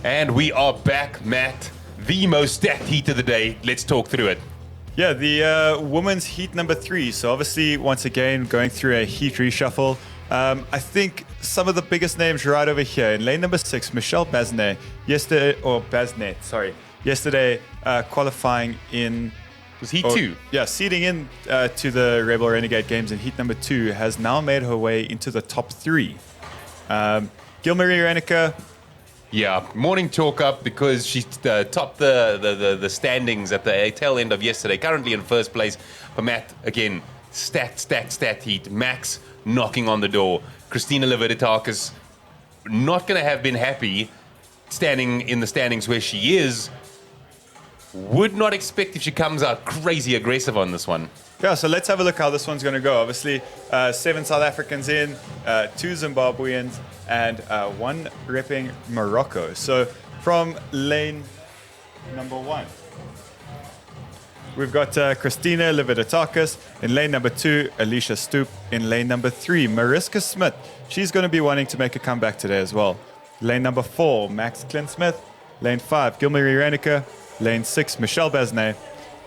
And we are back, Matt. The most stacked heat of the day. Let's talk through it. Yeah, the women's heat number 3. So obviously, once again, going through a heat reshuffle. I think some of the biggest names right over here. In lane number 6, Michelle Basnet. Yesterday qualifying in... Was heat 2? Yeah, seeding in to the Rebel Renegade Games in heat number 2, has now made her way into the top 3. Gilmarie Renica. Yeah, morning chalk up because she topped the standings at the tail end of yesterday. Currently in first place. But Matt, again, stacked heat. Max knocking on the door. Christina Levitakis not going to have been happy standing in the standings where she is. Would not expect if she comes out crazy aggressive on this one. Yeah, so let's have a look how this one's going to go. Obviously, 7 South Africans in, 2 Zimbabweans, and 1 repping Morocco. So from lane number 1, we've got Christina Levitakis. In lane number 2, Alicia Stoop. In lane number 3, Mariska Smith. She's going to be wanting to make a comeback today as well. Lane number 4, Max Clint Smith. Lane 5, Gilmarie Renica. Lane 6, Michelle Basnet.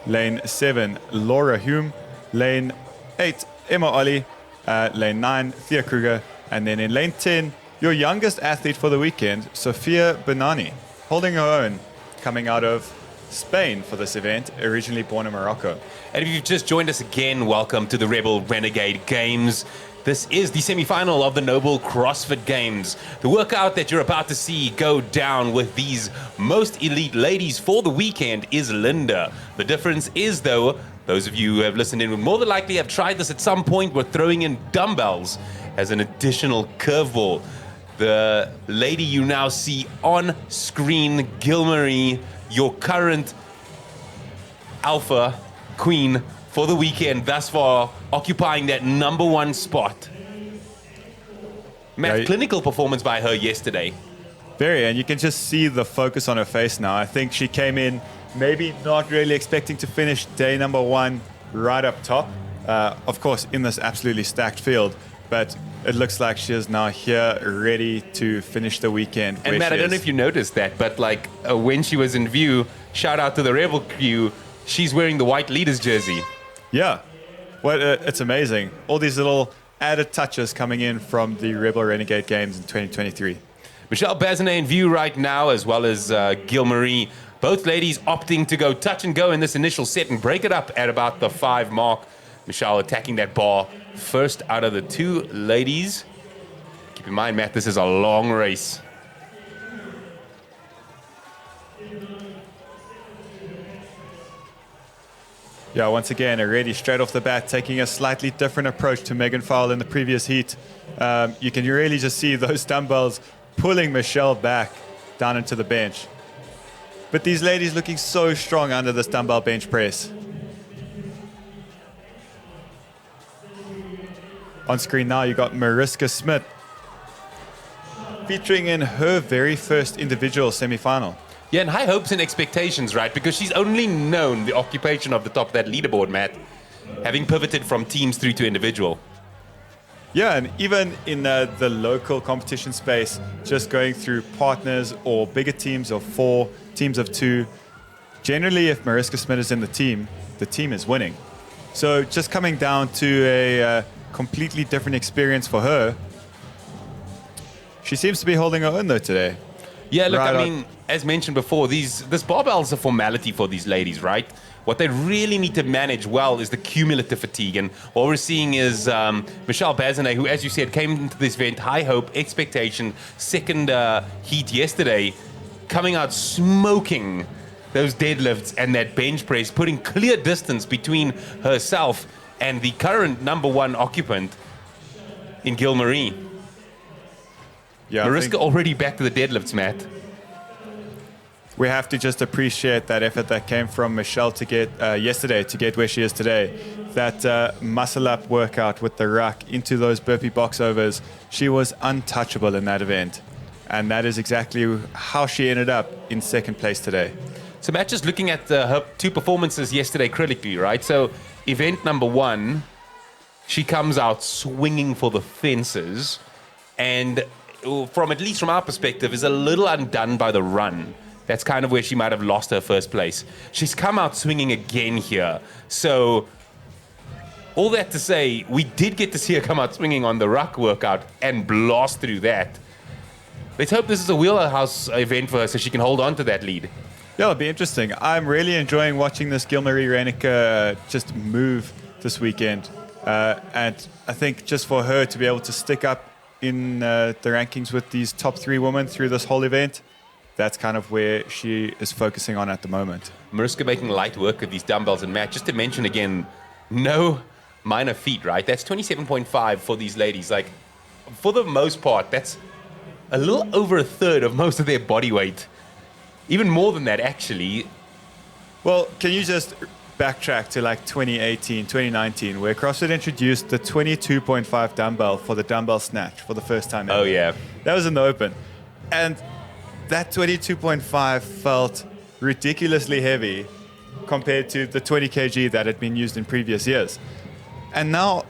Lane 7, Laura Hume. Lane 8, Emma Ollie. Lane 9, Thea Kruger. And then in lane 10, your youngest athlete for the weekend, Sofia Benani, holding her own, coming out of Spain for this event, originally born in Morocco. And if you've just joined us again, welcome to the Rebel Renegade Games. This is the semi-final of the Noble CrossFit Games. The workout that you're about to see go down with these most elite ladies for the weekend is Linda. The difference is, though, those of you who have listened in would more than likely have tried this at some point. We're throwing in dumbbells as an additional curveball. The lady you now see on screen, Gilmarie, your current alpha queen for the weekend thus far, occupying that number 1 spot. Matt, clinical performance by her yesterday. Very, and you can just see the focus on her face now. I think she came in maybe not really expecting to finish day number 1 right up top. Of course, in this absolutely stacked field, but it looks like she is now here ready to finish the weekend. And Matt, I don't know if you noticed that, but when she was in view, shout out to the Rebel crew, she's wearing the white leaders jersey. Yeah, well, it's amazing. All these little added touches coming in from the Rebel Renegade Games in 2023. Michelle Basnet in view right now, as well as Gilmarie. Both ladies opting to go touch and go in this initial set and break it up at about the 5 mark. Michelle attacking that bar first out of the 2 ladies. Keep in mind, Matt, this is a long race. Yeah, once again, already straight off the bat, taking a slightly different approach to Megan Fowle in the previous heat. You can really just see those dumbbells pulling Michelle back down into the bench. But these ladies looking so strong under this dumbbell bench press. On screen now, you got Mariska Smith featuring in her very first individual semi-final. Yeah, and high hopes and expectations, right? Because she's only known the occupation of the top of that leaderboard, Matt, having pivoted from teams through to individual. Yeah, and even in the local competition space, just going through partners or bigger teams of 4, teams of 2, generally if Mariska Smith is in the team is winning. So just coming down to a completely different experience for her. She seems to be holding her own though today. Yeah, look, I mean, as mentioned before, this barbell is a formality for these ladies, right? What they really need to manage well is the cumulative fatigue. And what we're seeing is Michelle Basnet, who, as you said, came into this event, high hope, expectation, second heat yesterday, coming out smoking those deadlifts and that bench press, putting clear distance between herself and the current number 1 occupant in Gilmarie. Yeah, Mariska already back to the deadlifts, Matt. We have to just appreciate that effort that came from Michelle to get yesterday to get where she is today. That muscle up workout with the ruck into those burpee box overs. She was untouchable in that event. And that is exactly how she ended up in second place today. So Matt, just looking at her 2 performances yesterday critically, right? So event number 1, she comes out swinging for the fences. And from at least from our perspective, is a little undone by the run. That's kind of where she might have lost her first place. She's come out swinging again here. So all that to say, we did get to see her come out swinging on the ruck workout and blast through that. Let's hope this is a wheelhouse event for her so she can hold on to that lead. Yeah, it'll be interesting. I'm really enjoying watching this Gilmarie Reneke just move this weekend. And I think just for her to be able to stick up in the rankings with these top 3 women through this whole event, that's kind of where she is focusing on at the moment. Mariska making light work of these dumbbells and mat. Just to mention again, no minor feat, right? That's 27.5 for these ladies. Like, for the most part, that's a little over a third of most of their body weight. Even more than that, actually. Well, can you just backtrack to like 2018, 2019, where CrossFit introduced the 22.5 dumbbell for the dumbbell snatch for the first time ever? Oh, yeah. That was in the open. And that 22.5 felt ridiculously heavy compared to the 20 kg that had been used in previous years. And now,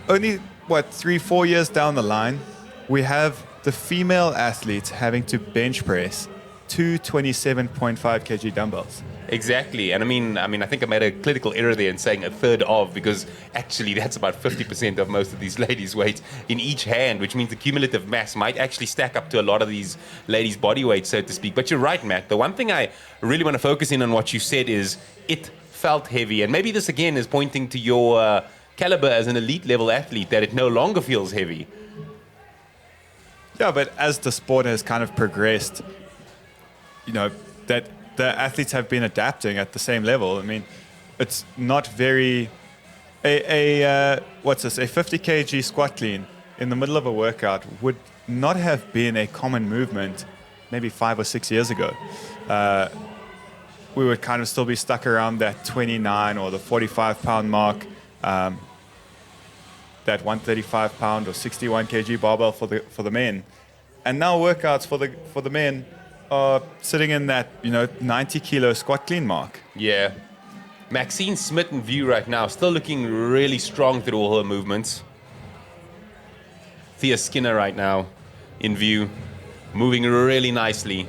only, 3-4 years down the line, we have the female athletes having to bench press 27.5 kg dumbbells. Exactly. And I mean, I think I made a clinical error there in saying a third of, because actually that's about 50% of most of these ladies' weight in each hand, which means the cumulative mass might actually stack up to a lot of these ladies' body weight, so to speak. But you're right, Matt. The one thing I really want to focus in on what you said is it felt heavy. And maybe this again is pointing to your caliber as an elite level athlete, that it no longer feels heavy. Yeah, but as the sport has kind of progressed, that the athletes have been adapting at the same level. I mean, it's not very... A 50 kg squat clean in the middle of a workout would not have been a common movement maybe 5 or 6 years ago. We would kind of still be stuck around that 29 or the 45-pound mark, that 135-pound or 61 kg barbell for the men. And now workouts for the men are sitting in that 90 kilo squat clean mark. Yeah. Maxine Smith in view right now, still looking really strong through all her movements. Thea Skinner right now in view, moving really nicely.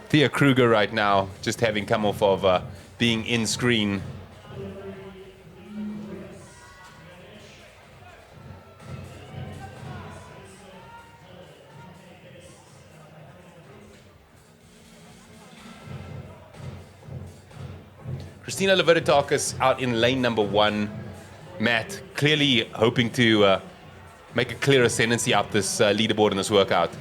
Thea Kruger right now, just having come off of being in screen. Christina Levitakis out in lane number 1. Matt, clearly hoping to make a clear ascendancy up this leaderboard in this workout.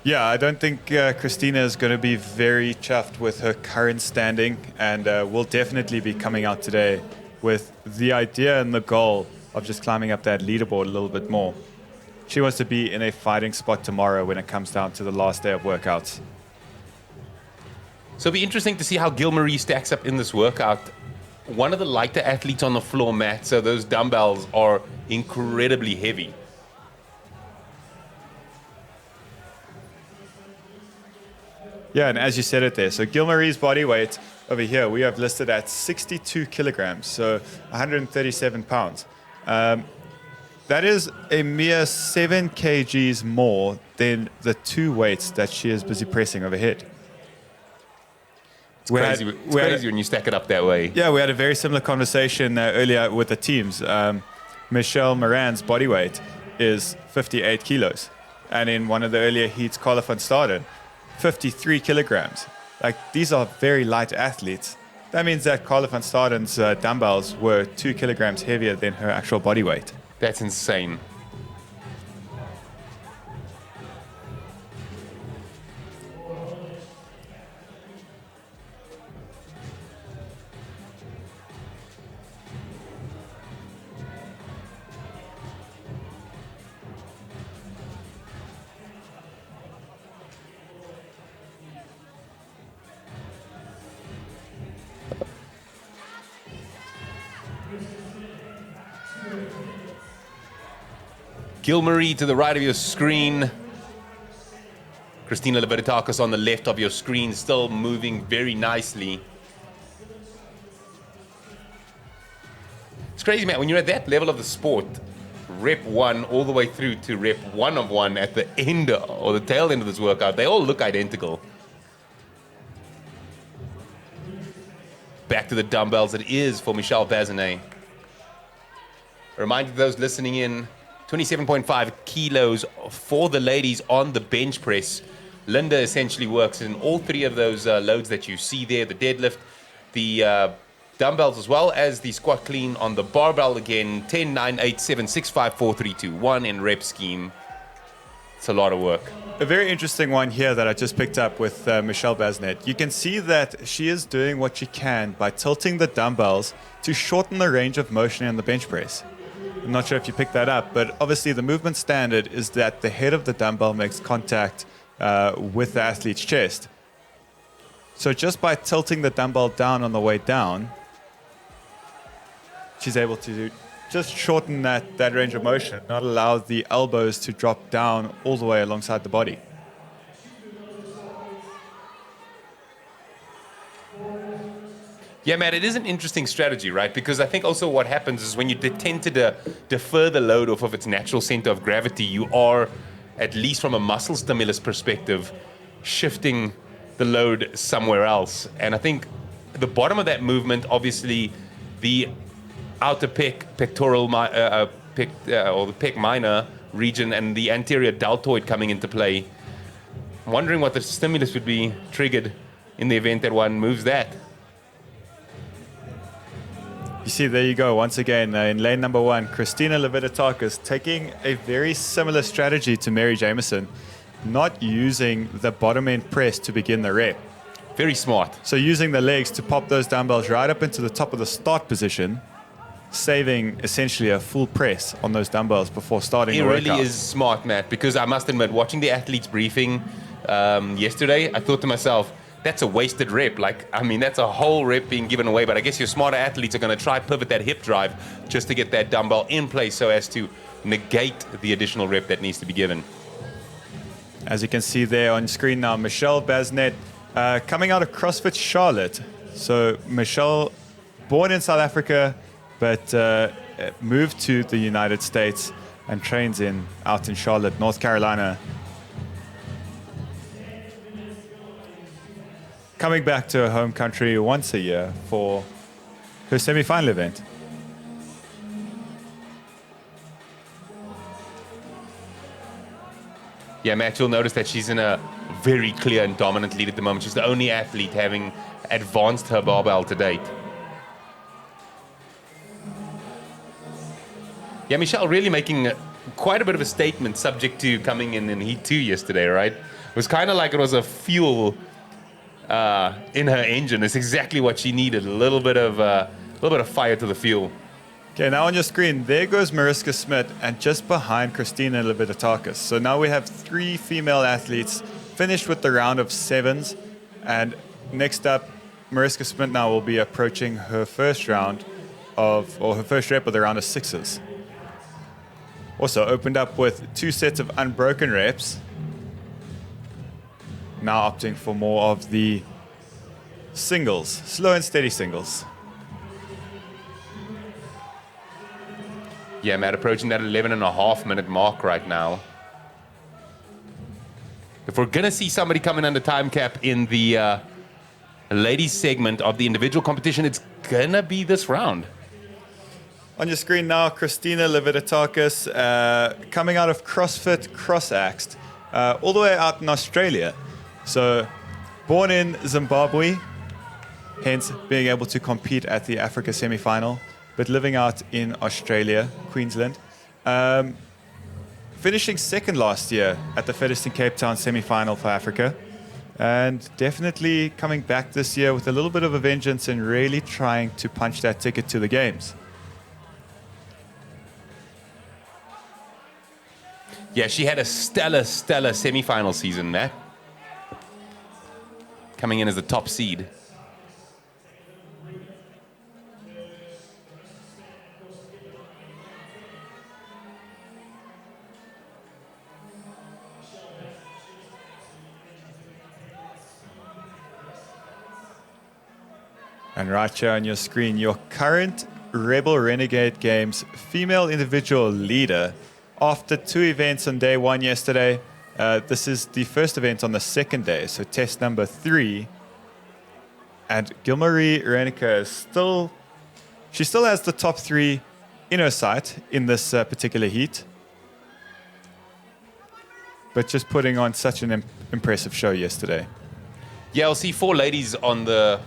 Yeah, I don't think Christina is going to be very chuffed with her current standing, and will definitely be coming out today with the idea and the goal of just climbing up that leaderboard a little bit more. She wants to be in a fighting spot tomorrow when it comes down to the last day of workouts. So it'll be interesting to see how Gilmarie stacks up in this workout. One of the lighter athletes on the floor, Matt, so those dumbbells are incredibly heavy. Yeah, and as you said it there, so Gilmarie's body weight over here, we have listed at 62 kilograms, so 137 pounds. That is a mere 7 kgs more than the 2 weights that she is busy pressing overhead. It's crazy when you stack it up that way. Yeah, we had a very similar conversation earlier with the teams. Michelle Moran's body weight is 58 kilos. And in one of the earlier heats, Carla van Staden, 53 kilograms. Like, these are very light athletes. That means that Carla van Staden's dumbbells were 2 kilograms heavier than her actual body weight. That's insane. Gilmarie to the right of your screen. Christina Levitakis on the left of your screen, still moving very nicely. It's crazy, man. When you're at that level of the sport, rep 1 all the way through to rep 1 of 1 at the end or the tail end of this workout, they all look identical. Back to the dumbbells it is for Michelle Bazinet. Reminder to those listening in, 27.5 kilos for the ladies on the bench press. Linda essentially works in all 3 of those loads that you see there, the deadlift, the dumbbells, as well as the squat clean on the barbell again, 10, 9, 8, 7, 6, 5, 4, 3, 2, 1 in rep scheme. It's a lot of work. A very interesting one here that I just picked up with Michelle Bazinet. You can see that she is doing what she can by tilting the dumbbells to shorten the range of motion in the bench press. I'm not sure if you picked that up, but obviously the movement standard is that the head of the dumbbell makes contact with the athlete's chest. So just by tilting the dumbbell down on the way down, she's able to just shorten that range of motion, not allow the elbows to drop down all the way alongside the body. Yeah, Matt, it is an interesting strategy, right? Because I think also what happens is when you tend to defer the load off of its natural center of gravity, you are, at least from a muscle stimulus perspective, shifting the load somewhere else. And I think at the bottom of that movement, obviously, the outer pectoral, or the pec minor region and the anterior deltoid coming into play. I'm wondering what the stimulus would be triggered in the event that one moves that. You see, there you go. Once again, in lane number 1, Christina Levitakis taking a very similar strategy to Mary Jameson, not using the bottom end press to begin the rep. Very smart. So using the legs to pop those dumbbells right up into the top of the start position, saving essentially a full press on those dumbbells before starting the workout. It really is smart, Matt, because I must admit, watching the athletes briefing yesterday, I thought to myself, that's a wasted rep. That's a whole rep being given away, but I guess your smarter athletes are going to try pivot that hip drive just to get that dumbbell in place so as to negate the additional rep that needs to be given. As you can see there on screen now, Michelle Bazinet coming out of CrossFit Charlotte. So Michelle, born in South Africa, but moved to the United States and trains out in Charlotte, North Carolina. Coming back to her home country once a year for her semi-final event. Yeah, Matt, you'll notice that she's in a very clear and dominant lead at the moment. She's the only athlete having advanced her barbell to date. Yeah, Michelle really making quite a bit of a statement subject to coming in Heat 2 yesterday, right? It was kind of like it was a fuel in her engine. It's exactly what she needed, a little bit of fire to the fuel. Okay, now on your screen, there goes Mariska Smith, and just behind Christina Levitakis. So now we have 3 female athletes finished with the round of 7s, and next up, Mariska Smith now will be approaching her first rep of the round of 6s. Also opened up with 2 sets of unbroken reps. Now opting for more of the singles, slow and steady singles. Yeah, Matt, approaching that 11.5-minute mark right now. If we're going to see somebody coming under time cap in the ladies segment of the individual competition, it's going to be this round. On your screen now, Christina Levitakis coming out of CrossFit Cross-Axed, all the way out in Australia. So born in Zimbabwe, hence being able to compete at the Africa semi-final, but living out in Australia, Queensland. Finishing second last year at the Featherstone Cape Town semi-final for Africa. And definitely coming back this year with a little bit of a vengeance and really trying to punch that ticket to the games. Yeah, she had a stellar semi-final season, Matt. Coming in as the top seed. And right here on your screen, your current Rebel Renegade Games female individual leader. After 2 events on day 1 yesterday, this is the first event on the second day, so test number 3. And Gilmarie Renica is still has the top 3 in her sight in this particular heat. But just putting on such an impressive show yesterday. Yeah, I'll see 4 ladies on the...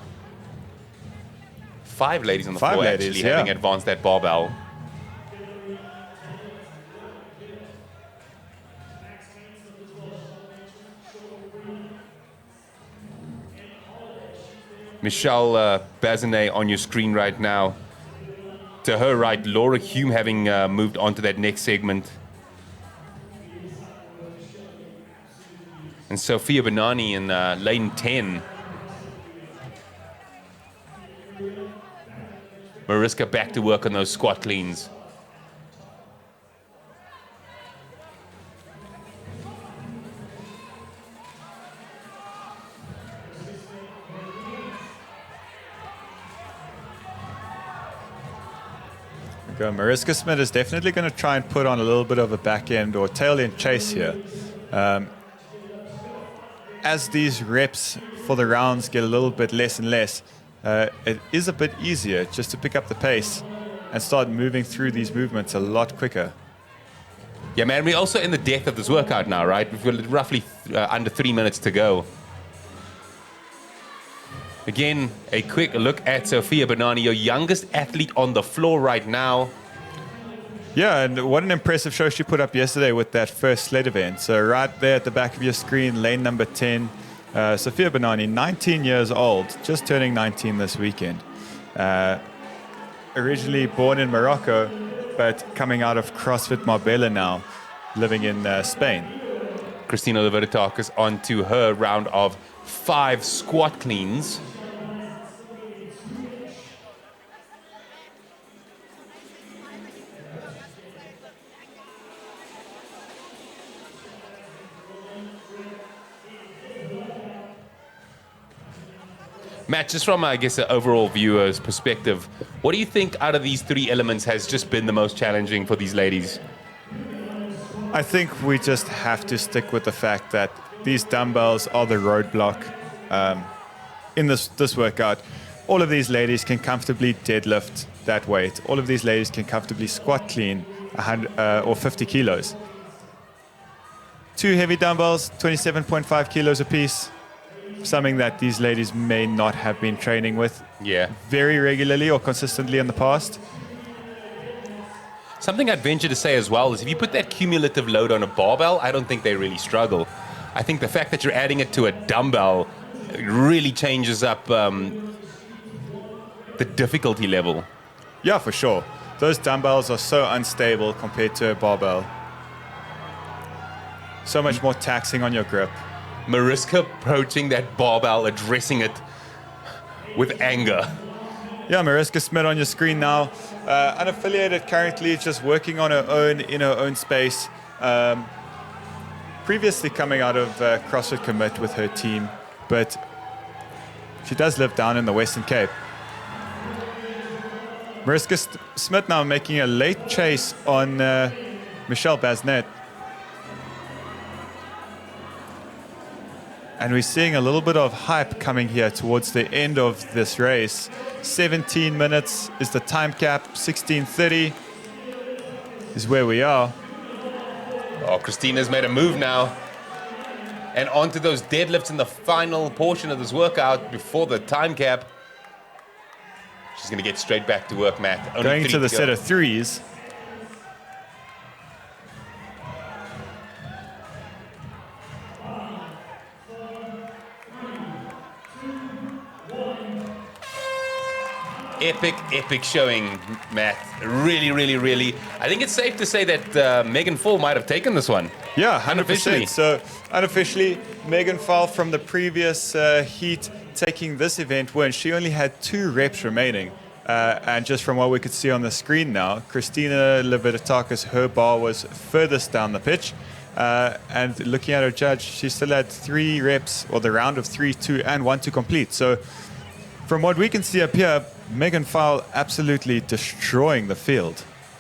5 ladies on the floor ladies, actually yeah. having advanced that barbell. Michelle Bazinet on your screen right now. To her right, Laura Hume having moved on to that next segment. And Sophia Benani in lane 10. Mariska back to work on those squat cleans. Mariska Smith is definitely going to try and put on a little bit of a back end or tail end chase here. As these reps for the rounds get a little bit less and less, it is a bit easier just to pick up the pace and start moving through these movements a lot quicker. Yeah, man, we're also in the depth of this workout now, right? We've got roughly under 3 minutes to go. Again, a quick look at Sophia Benani, your youngest athlete on the floor right now. Yeah, and what an impressive show she put up yesterday with that first sled event. So right there at the back of your screen, lane number 10, Sophia Benani, 19 years old, just turning 19 this weekend. Originally born in Morocco, but coming out of CrossFit Marbella now, living in Spain. Christina Levertakis on to her round of 5 squat cleans. Matt, just from, I guess, an overall viewer's perspective, what do you think out of these 3 elements has just been the most challenging for these ladies? I think we just have to stick with the fact that these dumbbells are the roadblock in this workout. All of these ladies can comfortably deadlift that weight. All of these ladies can comfortably squat clean 100 or 50 kilos. 2 heavy dumbbells, 27.5 kilos apiece. Something that these ladies may not have been training with very regularly or consistently in the past. Something I'd venture to say as well is if you put that cumulative load on a barbell, I don't think they really struggle. I think the fact that you're adding it to a dumbbell really changes up the difficulty level. Yeah, for sure. Those dumbbells are so unstable compared to a barbell. So much more taxing on your grip. Mariska approaching that barbell, addressing it with anger. Yeah, Mariska Smith on your screen now. Unaffiliated currently, just working on her own in her own space. Previously coming out of CrossFit Commit with her team, but she does live down in the Western Cape. Mariska Smith now making a late chase on Michelle Bazinet. And we're seeing a little bit of hype coming here towards the end of this race. 17 minutes is the time cap. 16:30 is where we are. Oh, Christina's made a move now. And onto those deadlifts in the final portion of this workout before the time cap. She's going to get straight back to work, Matt. Only Going 3 to the go. set of 3s. Epic showing, Matt. Really. I think it's safe to say that Megan Fall might have taken this one. Yeah, 100%. Unofficially. So unofficially, Megan Fall from the previous heat taking this event win. She only had 2 reps remaining. And just from what we could see on the screen now, Christina Levertakis, her bar was furthest down the pitch. And looking at her judge, she still had 3 reps, or the round of 3, 2, and 1 to complete. So from what we can see up here, Megan Fowle absolutely destroying the field.